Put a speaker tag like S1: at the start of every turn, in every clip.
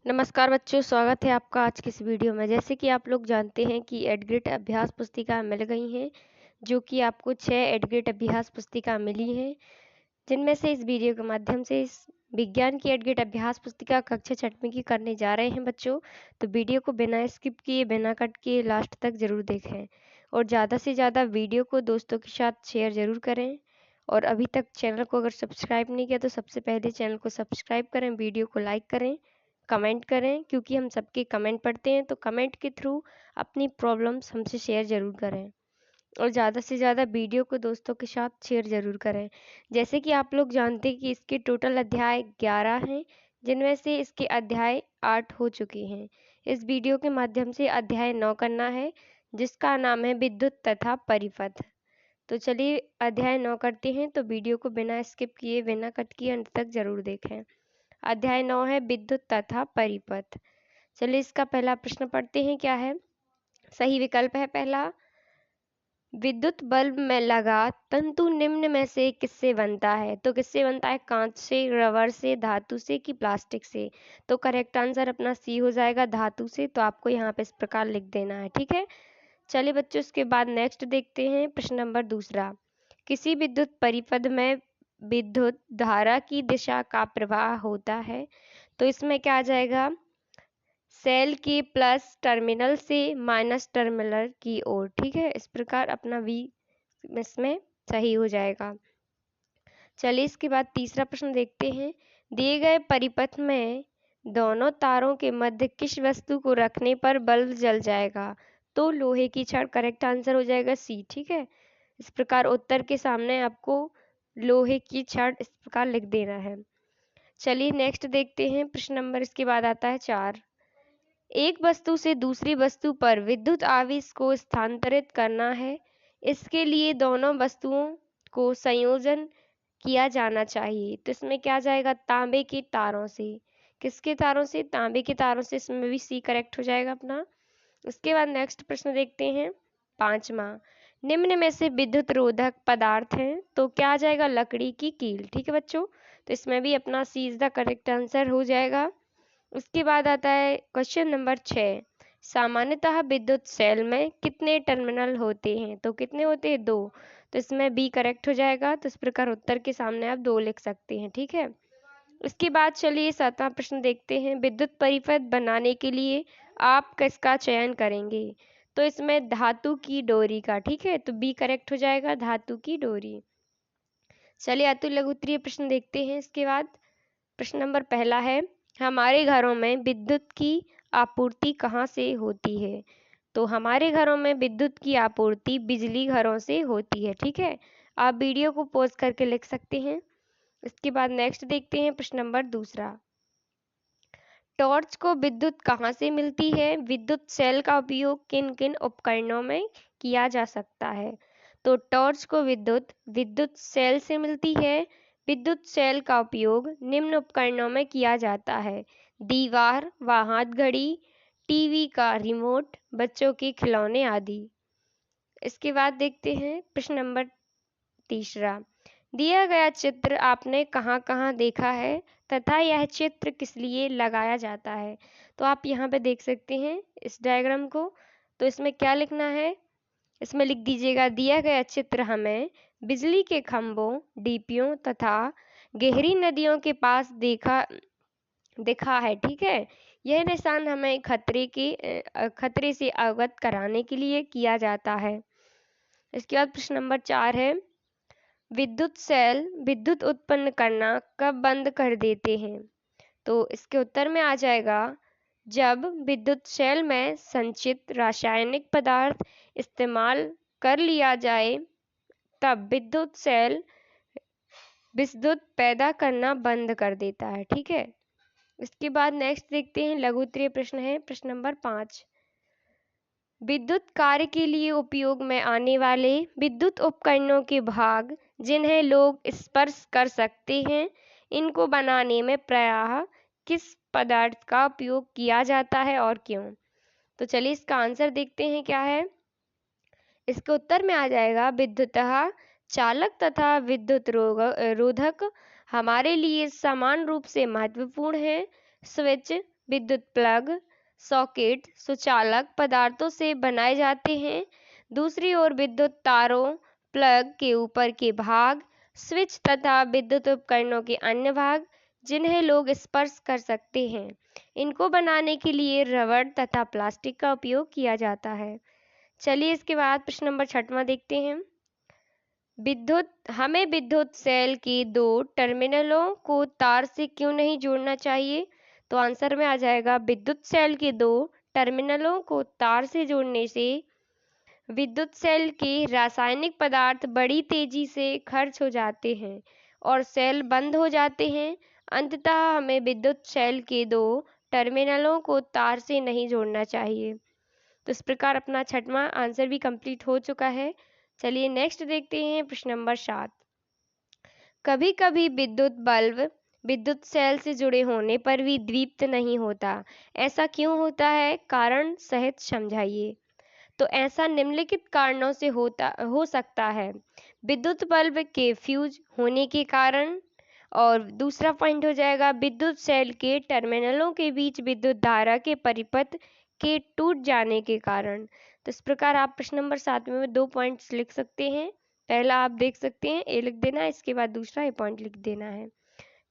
S1: नमस्कार बच्चों, स्वागत है आपका आज की इस वीडियो में। जैसे कि आप लोग जानते हैं कि एडग्रेड अभ्यास पुस्तिका मिल गई हैं, जो कि आपको 6 एडग्रेड अभ्यास पुस्तिका मिली हैं, जिनमें से इस वीडियो के माध्यम से इस विज्ञान की एडग्रेड अभ्यास पुस्तिका कक्षा 6वीं की करने जा रहे हैं बच्चों। तो वीडियो को बिना स्किप किए, बिना कट किए लास्ट तक ज़रूर देखें और ज़्यादा से ज़्यादा वीडियो को दोस्तों के साथ शेयर ज़रूर करें। और अभी तक चैनल को अगर सब्सक्राइब नहीं किया तो सबसे पहले चैनल को सब्सक्राइब करें, वीडियो को लाइक करें, कमेंट करें, क्योंकि हम सबके कमेंट पढ़ते हैं। तो कमेंट के थ्रू अपनी प्रॉब्लम्स हमसे शेयर ज़रूर करें और ज़्यादा से ज़्यादा वीडियो को दोस्तों के साथ शेयर ज़रूर करें। जैसे कि आप लोग जानते हैं कि इसके टोटल अध्याय 11 हैं, जिनमें से इसके अध्याय 8 हो चुके हैं। इस वीडियो के माध्यम से अध्याय 9 करना है, जिसका नाम है विद्युत तथा परिपथ। तो चलिए अध्याय 9 करते हैं। तो वीडियो को बिना स्किप किए, बिना कट किए अंत तक ज़रूर देखें। अध्याय 9 है विद्युत तथा परिपथ। चलिए इसका पहला प्रश्न पढ़ते हैं। क्या है? सही विकल्प है पहला, विद्युत बल्ब में लगा तंतु निम्न में से किससे बनता है? तो किससे बनता है? कांच से, रबर से, धातु से कि प्लास्टिक से? तो करेक्ट आंसर अपना सी हो जाएगा, धातु से। तो आपको यहाँ पे इस प्रकार लिख देना है, ठीक है। चलिए बच्चों, इसके बाद नेक्स्ट देखते हैं प्रश्न नंबर दूसरा। किसी विद्युत परिपथ में विद्युत धारा की दिशा का प्रवाह होता है। तो इसमें क्या आ जाएगा? सेल के प्लस टर्मिनल से माइनस टर्मिनल की ओर, ठीक है। इस प्रकार अपना वी इसमें सही हो जाएगा। चलिए इसके बाद तीसरा प्रश्न देखते हैं। दिए गए परिपथ में दोनों तारों के मध्य किस वस्तु को रखने पर बल्ब जल जाएगा? तो लोहे की छड़ करेक्ट आंसर हो जाएगा, सी, ठीक है। इस प्रकार उत्तर के सामने आपको लोहे की छड़ इस प्रकार लिख देना है। चलिए नेक्स्ट देखते हैं प्रश्न नंबर, इसके बाद आता है 4। एक वस्तु से दूसरी वस्तु पर विद्युत आवेश को स्थानांतरित करना है। इसके लिए दोनों वस्तुओं को संयोजन किया जाना चाहिए। तो इसमें क्या जाएगा? तांबे के तारों से। किसके तारों से? तांबे के तारों से। इसमें भी सी करेक्ट हो जाएगा अपना। उसके बाद नेक्स्ट प्रश्न देखते हैं 5वां। निम्न में से विद्युत रोधक पदार्थ हैं, तो क्या आ जाएगा? लकड़ी की कील, ठीक है बच्चों। तो इसमें भी अपना सी इज द करेक्ट आंसर हो जाएगा। उसके बाद आता है क्वेश्चन नंबर 6। सामान्यतः विद्युत सेल में कितने टर्मिनल होते हैं? तो कितने होते हैं? 2। तो इसमें बी करेक्ट हो जाएगा। तो इस प्रकार उत्तर के सामने आप 2 लिख सकते हैं, ठीक है। उसके बाद चलिए 7वां प्रश्न देखते हैं। विद्युत परिपथ बनाने के लिए आप किसका चयन करेंगे? तो इसमें धातु की डोरी का, ठीक है। तो बी करेक्ट हो जाएगा, धातु की डोरी। चलिए अतुल लघु उत्तरीय प्रश्न देखते हैं। इसके बाद प्रश्न नंबर पहला है, हमारे घरों में विद्युत की आपूर्ति कहाँ से होती है? तो हमारे घरों में विद्युत की आपूर्ति बिजली घरों से होती है, ठीक है। आप वीडियो को पॉज करके लिख सकते हैं। इसके बाद नेक्स्ट देखते हैं प्रश्न नंबर दूसरा। टॉर्च को विद्युत कहाँ से मिलती है? विद्युत सेल का उपयोग किन किन उपकरणों में किया जा सकता है? तो टॉर्च को विद्युत विद्युत सेल से मिलती है। विद्युत सेल का उपयोग निम्न उपकरणों में किया जाता है: दीवार व हाथ घड़ी, टीवी का रिमोट, बच्चों के खिलौने आदि। इसके बाद देखते हैं प्रश्न नंबर तीसरा। दिया गया चित्र आपने कहाँ कहाँ देखा है तथा यह चित्र किस लिए लगाया जाता है? तो आप यहाँ पे देख सकते हैं इस डायग्राम को। तो इसमें क्या लिखना है? इसमें लिख दीजिएगा, दिया गया चित्र हमें बिजली के खंभों, डीपीओ तथा गहरी नदियों के पास दिखा है, ठीक है। यह निशान हमें खतरे से अवगत कराने के लिए किया जाता है। इसके बाद प्रश्न नंबर 4 है, विद्युत सेल विद्युत उत्पन्न करना कब बंद कर देते हैं? तो इसके उत्तर में आ जाएगा, जब विद्युत सेल में संचित रासायनिक पदार्थ इस्तेमाल कर लिया जाए, तब विद्युत सेल विद्युत पैदा करना बंद कर देता है, ठीक है। इसके बाद नेक्स्ट देखते हैं लघु उत्तरीय प्रश्न है प्रश्न नंबर 5। विद्युत कार्य के लिए उपयोग में आने वाले विद्युत उपकरणों के भाग जिन्हें लोग स्पर्श कर सकते हैं, इनको बनाने में प्रायः किस पदार्थ का उपयोग किया जाता है और क्यों? तो चलिए इसका आंसर देखते हैं क्या है। इसके उत्तर में आ जाएगा, विद्युतः चालक तथा विद्युत रोधक हमारे लिए समान रूप से महत्वपूर्ण है। स्विच, विद्युत प्लग, सॉकेट, सुचालक पदार्थों से बनाए जाते हैं। दूसरी ओर विद्युत तारों, प्लग के ऊपर के भाग, स्विच तथा विद्युत उपकरणों के अन्य भाग जिन्हें लोग स्पर्श कर सकते हैं, इनको बनाने के लिए रबड़ तथा प्लास्टिक का उपयोग किया जाता है। चलिए इसके बाद प्रश्न नंबर 6वां देखते हैं। हमें विद्युत सेल के 2 टर्मिनलों को तार से क्यों नहीं जोड़ना चाहिए? तो आंसर में आ जाएगा विद्युत सेल के 2 टर्मिनलों को तार से जोड़ने से विद्युत सेल के रासायनिक पदार्थ बड़ी तेजी से खर्च हो जाते हैं और सेल बंद हो जाते हैं। अंततः हमें विद्युत सेल के 2 टर्मिनलों को तार से नहीं जोड़ना चाहिए। तो इस प्रकार अपना 6वां आंसर भी कंप्लीट हो चुका है। चलिए नेक्स्ट देखते हैं प्रश्न नंबर 7। कभी कभी विद्युत बल्ब विद्युत सेल से जुड़े होने पर भी दीप्त नहीं होता, ऐसा क्यों होता है? कारण सहित समझाइए। तो ऐसा निम्नलिखित कारणों से हो सकता है। विद्युत बल्ब के फ्यूज होने के कारण, और दूसरा पॉइंट हो जाएगा विद्युत सेल के टर्मिनलों के बीच विद्युत धारा के परिपथ के टूट जाने के कारण। तो इस प्रकार आप प्रश्न नंबर 7 में 2 पॉइंट्स लिख सकते हैं। पहला आप देख सकते हैं ए लिख देना है, इसके बाद दूसरा ए पॉइंट लिख देना है।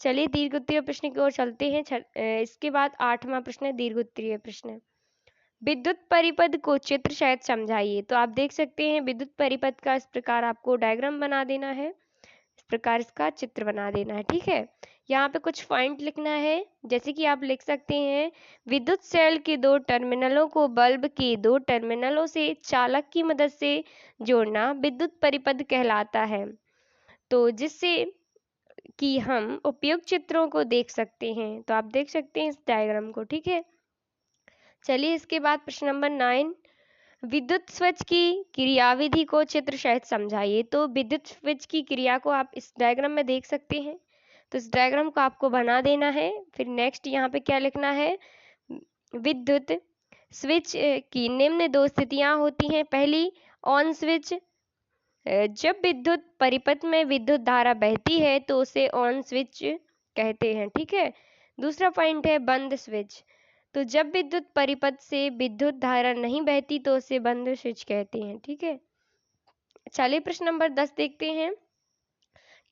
S1: चलिए दीर्घोत्तरीय प्रश्न की ओर चलते हैं। इसके बाद 8वां प्रश्न है दीर्घोत्तरीय प्रश्न। विद्युत परिपथ को चित्र सहित समझाइए। तो आप देख सकते हैं विद्युत परिपथ का इस प्रकार आपको डायग्राम बना देना है, इस प्रकार इसका चित्र बना देना है। ठीक है, यहाँ पे कुछ पॉइंट लिखना है, जैसे कि आप लिख सकते हैं विद्युत सेल के 2 टर्मिनलों को बल्ब के 2 टर्मिनलों से चालक की मदद से जोड़ना विद्युत परिपथ कहलाता है। तो जिससे कि हम उपयुक्त चित्रों को देख सकते हैं। तो आप देख सकते हैं इस डायग्राम को। ठीक है, चलिए इसके बाद प्रश्न नंबर 9। विद्युत स्विच की क्रियाविधि को चित्र सहित समझाइए। तो विद्युत स्विच की क्रिया को आप इस डायग्राम में देख सकते हैं। तो इस डायग्राम को आपको बना देना है। फिर नेक्स्ट यहाँ पे क्या लिखना है, विद्युत स्विच की निम्न 2 स्थितियां होती हैं। पहली, ऑन स्विच, जब विद्युत परिपथ में विद्युत धारा बहती है तो उसे ऑन स्विच कहते हैं। ठीक है, दूसरा पॉइंट है बंद स्विच, तो जब विद्युत परिपथ से विद्युत धारा नहीं बहती तो उसे बंद स्विच कहते हैं। ठीक है, चलिए प्रश्न नंबर 10 देखते हैं।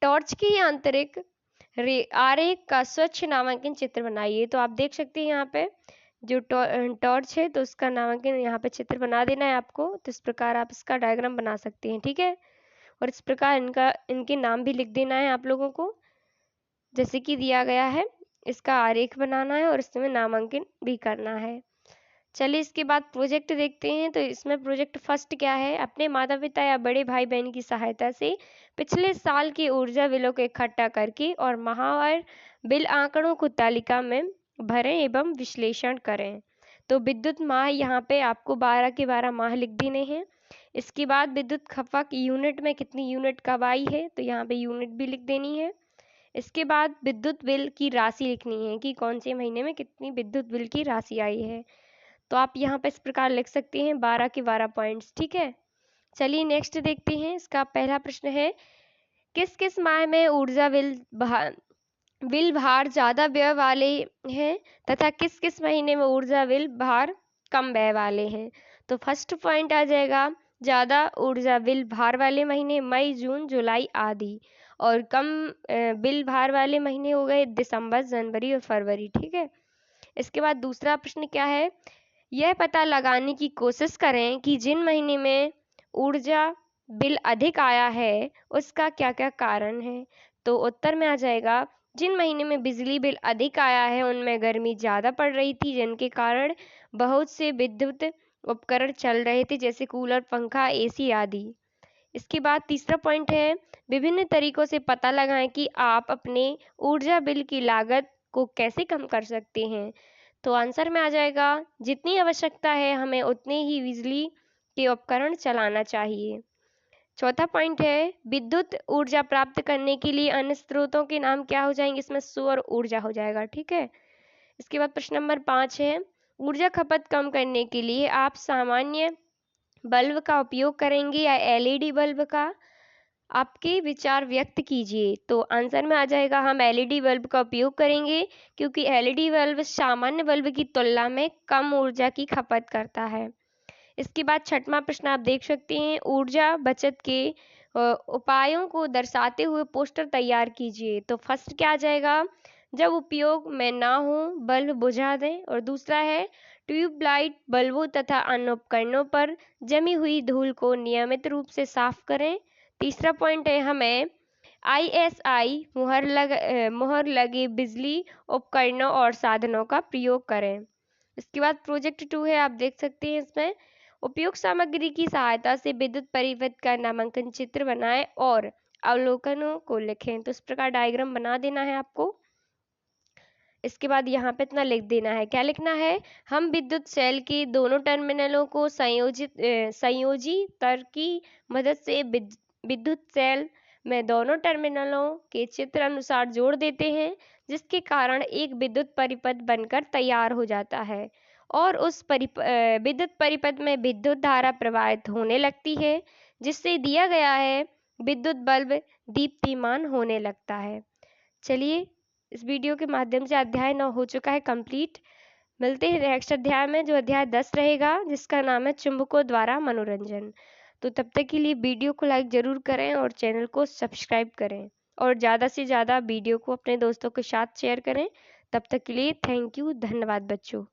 S1: टॉर्च की आंतरिक आरेख का स्वच्छ नामांकन चित्र बनाइए। तो आप देख सकते हैं यहाँ पे जो टॉर्च है तो उसका नामांकन यहाँ पे चित्र बना देना है आपको। तो इस प्रकार आप इसका डायग्राम बना सकते हैं। ठीक है, और इस प्रकार इनके नाम भी लिख देना है आप लोगों को, जैसे कि दिया गया है। इसका आरेख बनाना है और इसमें नामांकन भी करना है। चलिए इसके बाद प्रोजेक्ट देखते हैं। तो इसमें प्रोजेक्ट फर्स्ट क्या है, अपने माता पिता या बड़े भाई बहन की सहायता से पिछले साल के ऊर्जा बिलों को इकट्ठा करके और माहवार बिल आंकड़ों को तालिका में भरें एवं विश्लेषण करें। तो विद्युत माह यहाँ पे आपको 12 के 12 माह लिख देने हैं। इसके बाद विद्युत खपत यूनिट में कितनी यूनिट कब आई है, तो यहाँ पे यूनिट भी लिख देनी है। इसके बाद विद्युत बिल की राशि लिखनी है कि कौन से महीने में कितनी विद्युत बिल की राशि आई है। तो आप यहाँ पे इस प्रकार लिख सकते हैं 12 के 12 पॉइंट्स। ठीक है, चलिए नेक्स्ट देखते हैं। इसका पहला प्रश्न है, किस किस माह में ऊर्जा बिल भार ज़्यादा व्यय वाले हैं तथा किस किस महीने में ऊर्जा बिल भार कम व्यय वाले हैं। तो फर्स्ट पॉइंट आ जाएगा ज़्यादा ऊर्जा बिल भार वाले महीने मई, जून, जुलाई आदि, और कम बिल भार वाले महीने हो गए दिसंबर, जनवरी और फरवरी। ठीक है, इसके बाद दूसरा प्रश्न क्या है, यह पता लगाने की कोशिश करें कि जिन महीने में ऊर्जा बिल अधिक आया है उसका क्या क्या कारण है। तो उत्तर में आ जाएगा जिन महीने में बिजली बिल अधिक आया है उनमें गर्मी ज़्यादा पड़ रही थी, जिनके कारण बहुत से विद्युत उपकरण चल रहे थे जैसे कूलर, पंखा, एसी आदि। इसके बाद तीसरा पॉइंट है, विभिन्न तरीकों से पता लगाएं कि आप अपने ऊर्जा बिल की लागत को कैसे कम कर सकते हैं। तो आंसर में आ जाएगा जितनी आवश्यकता है हमें उतने ही बिजली के उपकरण चलाना चाहिए। चौथा पॉइंट है, विद्युत ऊर्जा प्राप्त करने के लिए अन्य स्रोतों के नाम क्या हो जाएंगे, इसमें सौर ऊर्जा हो जाएगा। ठीक है, इसके बाद प्रश्न नंबर 5 है, ऊर्जा खपत कम करने के लिए आप सामान्य बल्ब का उपयोग करेंगे या एलईडी बल्ब का। आपके विचार व्यक्त कीजिए। तो आंसर में आ जाएगा हम एलईडी बल्ब का उपयोग करेंगे, क्योंकि एलईडी बल्ब सामान्य बल्ब की तुलना में कम ऊर्जा की खपत करता है। इसके बाद छठवां प्रश्न आप देख सकते हैं, ऊर्जा बचत के उपायों को दर्शाते हुए पोस्टर तैयार कीजिए। तो फर्स्ट क्या आ जाएगा, जब उपयोग में ना हो बल्ब बुझा दें। और दूसरा है, ट्यूबलाइट बल्बों तथा अन्य उपकरणों पर जमी हुई धूल को नियमित रूप से साफ करें। तीसरा पॉइंट है, हमें आईएसआई मुहर लगे बिजली उपकरणों और साधनों का प्रयोग करें। इसके बाद प्रोजेक्ट 2 है, आप देख सकते हैं इसमें, उपयुक्त सामग्री की सहायता से विद्युत परिपथ का नामांकन चित्र बनाएं और अवलोकनों को लिखें। तो इस प्रकार डायग्राम बना देना है आपको। इसके बाद यहाँ पे इतना लिख देना है, क्या लिखना है, हम विद्युत सेल के दोनों टर्मिनलों को संयोजी तार की मदद से विद्युत सेल में दोनों टर्मिनलों के चित्र अनुसार जोड़ देते हैं, जिसके कारण एक विद्युत परिपथ बनकर तैयार हो जाता है और उस विद्युत परिपथ में विद्युत धारा प्रवाहित होने लगती है, जिससे दिया गया है विद्युत बल्ब दीप्तिमान होने लगता है। चलिए, इस वीडियो के माध्यम से अध्याय 9 हो चुका है कंप्लीट। मिलते हैं नेक्स्ट अध्याय में, जो अध्याय 10 रहेगा, जिसका नाम है चुंबकों द्वारा मनोरंजन। तो तब तक के लिए वीडियो को लाइक ज़रूर करें और चैनल को सब्सक्राइब करें और ज़्यादा से ज़्यादा वीडियो को अपने दोस्तों के साथ शेयर करें। तब तक के लिए थैंक यू, धन्यवाद बच्चों।